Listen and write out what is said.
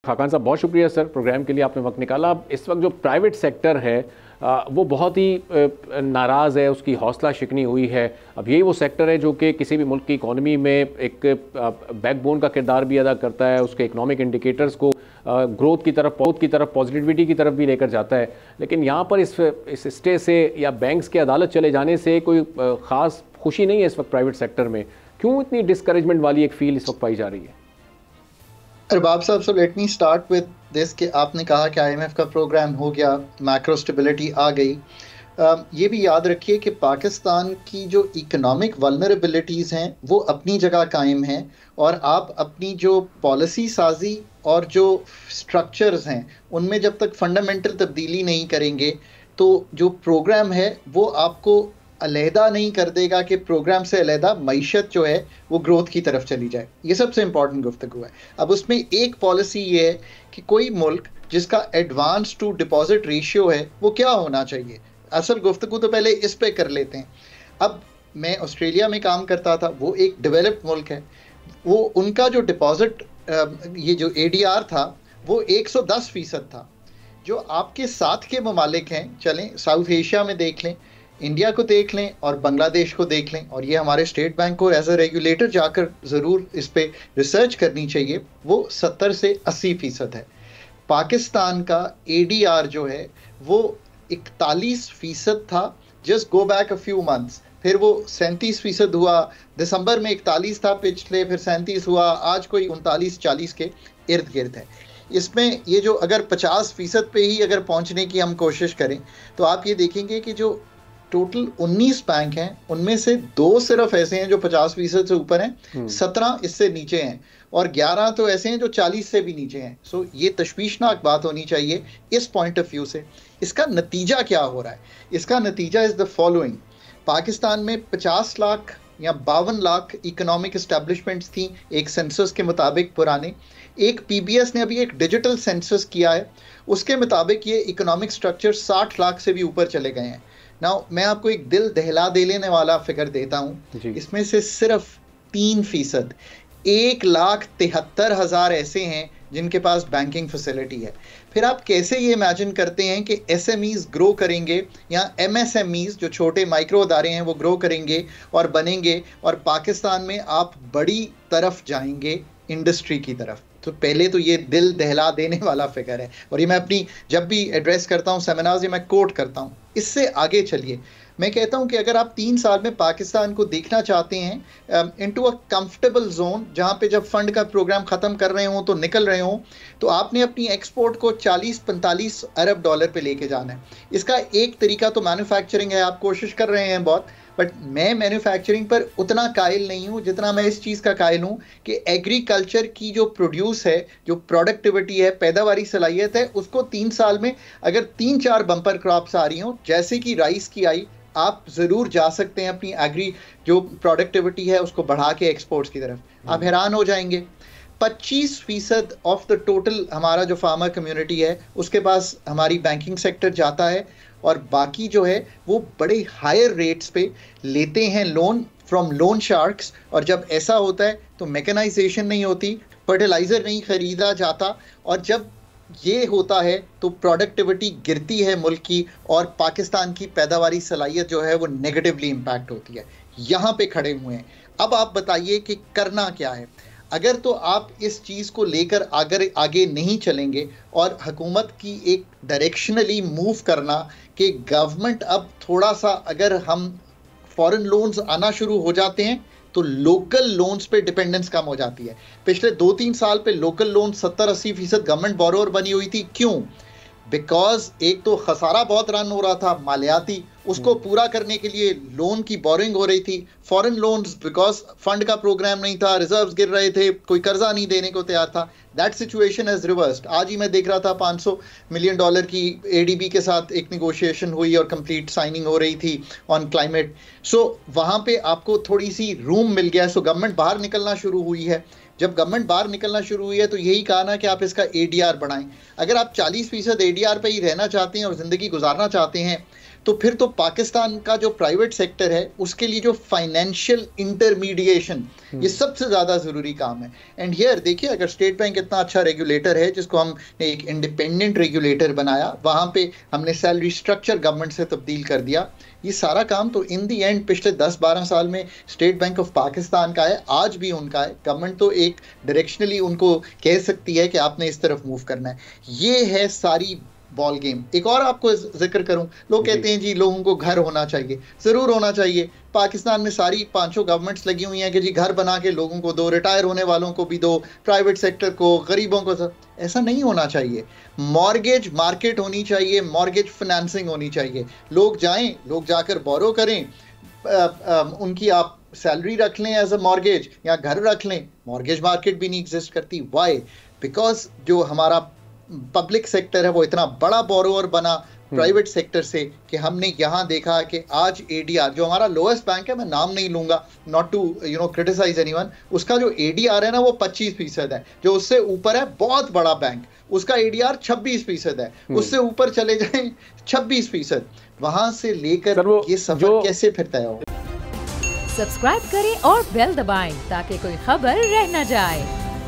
खाकान साहब, बहुत शुक्रिया सर, प्रोग्राम के लिए आपने वक्त निकाला। अब इस वक्त जो प्राइवेट सेक्टर है वो बहुत ही नाराज़ है, उसकी हौसला शिकनी हुई है। अब यही वो सेक्टर है जो कि किसी भी मुल्क की इकॉनमी में एक बैकबोन का किरदार भी अदा करता है, उसके इकनॉमिक इंडिकेटर्स को ग्रोथ की तरफ पॉजिटिविटी की तरफ भी लेकर जाता है। लेकिन यहाँ पर इस स्टे से या बैंक्स के अदालत चले जाने से कोई ख़ास खुशी नहीं है इस वक्त प्राइवेट सेक्टर में। क्यों इतनी डिस्करेजमेंट वाली एक फील इस वक्त पाई जा रही है? अरबाब साहब, so let me start with this कि आपने कहा कि आईएमएफ का प्रोग्राम हो गया, मैक्रो स्टेबिलिटी आ गई। ये भी याद रखिए कि पाकिस्तान की जो इकोनॉमिक वल्नरेबिलिटीज़ हैं वो अपनी जगह कायम हैं, और आप अपनी जो पॉलिसी साजी और जो स्ट्रक्चर्स हैं उनमें जब तक फंडामेंटल तब्दीली नहीं करेंगे तो जो प्रोग्राम है वो आपको अलहदा नहीं कर देगा कि प्रोग्राम से अलहदा मईशत जो है वो ग्रोथ की तरफ चली जाए। ये सबसे इंपॉर्टेंट गुफ्तगू है। अब उसमें एक पॉलिसी ये है कि कोई मुल्क जिसका एडवांस टू डिपॉजिट रेशियो है वो क्या होना चाहिए। असल गुफ्तगू तो पहले इस पे कर लेते हैं। अब मैं ऑस्ट्रेलिया में काम करता था, वो एक डेवलप्ड मुल्क है। वो उनका जो डिपॉजिट ये जो एडीआर था वो 110% था। जो आपके साथ के ममालिक हैं, चलें साउथ एशिया में देख लें, इंडिया को देख लें और बांग्लादेश को देख लें, और ये हमारे स्टेट बैंक को एज अ रेगुलेटर जाकर ज़रूर इस पे रिसर्च करनी चाहिए, वो 70 से 80% है। पाकिस्तान का एडीआर जो है वो 41% था। Just go back a few months, फिर वो 37% हुआ। दिसंबर में 41 था पिछले, फिर 37 हुआ, आज कोई 39-40 के इर्द गिर्द है। इसमें ये जो अगर 50% पे ही अगर पहुंचने की हम कोशिश करें तो आप ये देखेंगे कि जो टोटल 19 बैंक हैं उनमें से 2 सिर्फ ऐसे हैं जो 50% से ऊपर हैं, 17 इससे नीचे हैं, और 11 तो ऐसे हैं जो 40 से भी नीचे हैं। सो ये तशवीशनाक बात होनी चाहिए इस पॉइंट ऑफ व्यू से। इसका नतीजा क्या हो रहा है? इसका नतीजा इज़ द फॉलोइंग। पाकिस्तान में 50 लाख या 52 लाख इकोनॉमिक इस्टेब्लिशमेंट्स थी एक सेंसस के मुताबिक पुराने। एक पीबीएस ने अभी एक डिजिटल सेंसस किया है, उसके मुताबिक ये इकोनॉमिक स्ट्रक्चर 60 लाख से भी ऊपर चले गए हैं। नाउ मैं आपको एक दिल दहला दे लेने वाला फिगर देता हूँ। इसमें से सिर्फ 3%, 1,73,000 ऐसे हैं जिनके पास बैंकिंग फैसिलिटी है। फिर आप कैसे ये इमेजिन करते हैं कि एसएमईज ग्रो करेंगे या एमएसएमईज जो छोटे माइक्रो अदारे हैं वो ग्रो करेंगे और बनेंगे, और पाकिस्तान में आप बड़ी तरफ जाएंगे इंडस्ट्री की तरफ? तो पहले तो ये दिल दहला देने वाला फिगर है, और ये मैं अपनी जब भी एड्रेस करता हूँ सेमिनार्स ये मैं कोट करता हूँ। इससे आगे चलिए, मैं कहता हूं कि अगर आप 3 साल में पाकिस्तान को देखना चाहते हैं इनटू अ कंफर्टेबल जोन, जहां पे जब फंड का प्रोग्राम खत्म कर रहे हों तो निकल रहे हों, तो आपने अपनी एक्सपोर्ट को 40-45 अरब डॉलर पे लेके जाना है। इसका एक तरीका तो मैन्युफैक्चरिंग है, आप कोशिश कर रहे हैं बहुत, बट मैं मैन्युफैक्चरिंग पर उतना कायल नहीं हूं जितना मैं इस चीज़ का कायल हूं कि एग्रीकल्चर की जो प्रोड्यूस है, जो प्रोडक्टिविटी है, पैदावारी सलाहियत है, उसको 3 साल में अगर 3-4 बम्पर क्रॉप्स आ रही हों जैसे कि राइस की आई, आप ज़रूर जा सकते हैं अपनी एग्री जो प्रोडक्टिविटी है उसको बढ़ा के एक्सपोर्ट्स की तरफ। आप हैरान हो जाएंगे, 25% ऑफ द टोटल हमारा जो फार्मर कम्युनिटी है उसके पास हमारी बैंकिंग सेक्टर जाता है, और बाकी जो है वो बड़े हायर रेट्स पे लेते हैं लोन फ्रॉम लोन शार्क्स। और जब ऐसा होता है तो मैकेनाइजेशन नहीं होती, फर्टिलाइज़र नहीं ख़रीदा जाता, और जब ये होता है तो प्रोडक्टिविटी गिरती है मुल्क की, और पाकिस्तान की पैदावारी सलाहियत जो है वो नेगेटिवली इम्पैक्ट होती है। यहाँ पे खड़े हुए हैं। अब आप बताइए कि करना क्या है। अगर तो आप इस चीज़ को लेकर आगे नहीं चलेंगे और हुकूमत की एक डायरेक्शनली मूव करना कि गवर्नमेंट अब थोड़ा सा, अगर हम फॉरेन लोन्स आना शुरू हो जाते हैं तो लोकल लोन्स पे डिपेंडेंस कम हो जाती है। पिछले 2-3 साल पे लोकल लोन 70-80% गवर्नमेंट बोरोवर बनी हुई थी। क्यों? बिकॉज एक तो खसारा बहुत रन हो रहा था मालियाती, उसको पूरा करने के लिए लोन की बोरिंग हो रही थी। फॉरेन लोन्स बिकॉज फंड का प्रोग्राम नहीं था, रिजर्व्स गिर रहे थे, कोई कर्जा नहीं देने को तैयार था। That situation has reversed. आज ही मैं देख रहा था $500 मिलियन की एडीबी के साथ एक निगोशिएशन हुई और कंप्लीट साइनिंग हो रही थी ऑन क्लाइमेट। सो वहाँ पे आपको थोड़ी सी रूम मिल गया। सो गवर्नमेंट बाहर निकलना शुरू हुई है। जब गवर्नमेंट बाहर निकलना शुरू हुई है तो यही कहा ना कि आप इसका एडीआर बढ़ाएं। अगर आप 40% एडीआर पे ही रहना चाहते हैं और ज़िंदगी गुजारना चाहते हैं तो फिर तो पाकिस्तान का जो प्राइवेट सेक्टर है उसके लिए जो फाइनेंशियल इंटरमीडिएशन, ये सबसे ज़्यादा ज़रूरी काम है। एंड हियर देखिए, अगर स्टेट बैंक इतना अच्छा रेगुलेटर है जिसको हमने एक इंडिपेंडेंट रेगुलेटर बनाया, वहाँ पे हमने सैलरी स्ट्रक्चर गवर्नमेंट से तब्दील कर दिया, ये सारा काम तो इन दी एंड पिछले 10-12 साल में स्टेट बैंक ऑफ पाकिस्तान का है, आज भी उनका है। गवर्नमेंट तो एक डायरेक्शनली उनको कह सकती है कि आपने इस तरफ मूव करना है। ये है सारी बॉल गेम। एक और आपको जिक्र करूं, लोग कहते हैं जी लोगों को घर होना चाहिए, जरूर होना चाहिए। पाकिस्तान में सारी 5 गवर्नमेंट्स लगी हुई हैं कि जी घर बना के लोगों को दो, रिटायर होने वालों को भी दो, प्राइवेट सेक्टर को, गरीबों को। ऐसा नहीं होना चाहिए। मॉर्गेज मार्केट होनी चाहिए, मॉर्गेज फाइनेंसिंग होनी चाहिए। लोग जाएं, लोग जाकर बोरो करें, उनकी आप सैलरी रख लें एज अ मॉर्गेज या घर रख लें। मॉर्गेज मार्केट भी नहीं एग्जिस्ट करती। वाई? बिकॉज जो हमारा पब्लिक सेक्टर है वो इतना बड़ा बोरोवर बना प्राइवेट सेक्टर से कि हमने यहाँ देखा कि आज एडीआर जो हमारा लोएस्ट बैंक है, मैं नाम नहीं लूंगा, नॉट टू क्रिटिसाइज एनीवन, उसका जो एडीआर है ना वो 25% है। जो उससे ऊपर है बहुत बड़ा बैंक, उसका एडीआर 26% है। उससे ऊपर चले जाएं 26%। वहां से लेकर ये सफर कैसे फिर तय हो। सब्सक्राइब करें और बेल दबाएं ताकि कोई खबर रह न जाए।